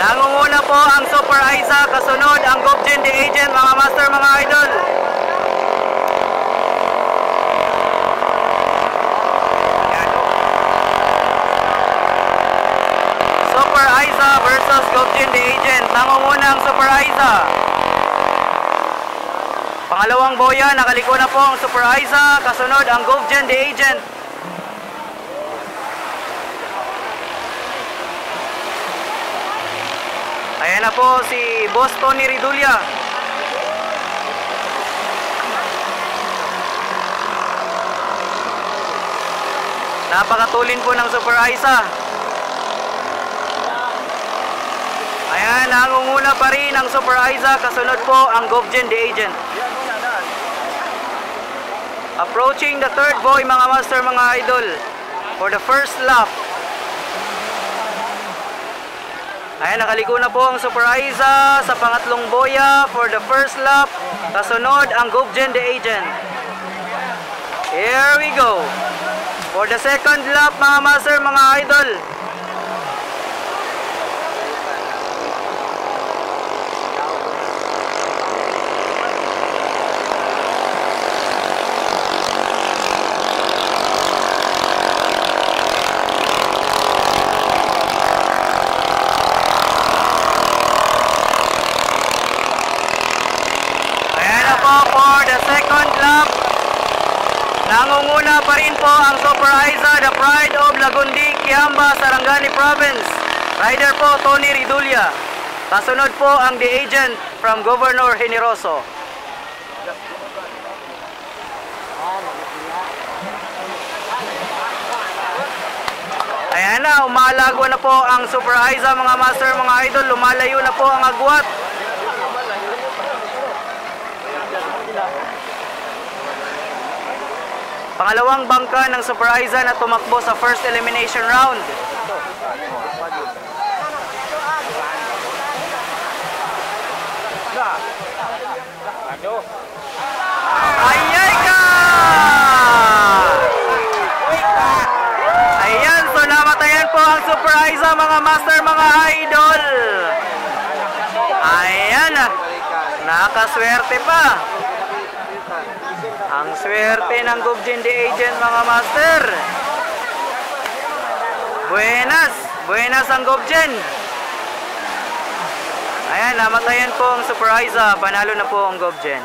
Nangunguna po ang Super Aiza, kasunod ang Gobjin the Agent, mga master, mga idol. Super Aiza versus Gobjin the Agent. Nangunguna ang Super Aiza. Pangalawang boya, nakaliko na po ang Super Aiza, kasunod ang Gobjin the Agent. Ayan na po si Boss Tony Ridulya. Napakatulin po ng Super Aiza. Ayan, nangunguna pa rin ang Super Aiza, kasunod po ang Gobjin the Agent. Approaching the third boy, mga master, mga idol, for the first lap. Ayan, nakaliko na po ang Super Aiza sa pangatlong boya for the first lap. Kasunod ang Gobjin the Agent. Here we go. For the second lap, mga master, mga idol. For the second lap, nangunguna pa rin po ang Super Aiza, the pride of Lagundi, Kiamba, Sarangani Province. Rider po Tony Ridulya. Kasunod po ang The Agent from Governor Generoso. Ayan na, umalago na po ang Super Aiza, mga master, mga idol. Lumalayo na po ang agwat. Pangalawang bangka ng Super Aiza na tumakbo sa first elimination round. Ayay ka! Ayan, so namatayan po ang Super Aiza, mga master, mga idol. Ayan, nakaswerte pa. Ang swerte ng Gobjin the Agent, mga master. Buenas, buenas ang Gobjin. Ayan, namatayan po ang Super Aiza. Panalo na po ang Gobjin.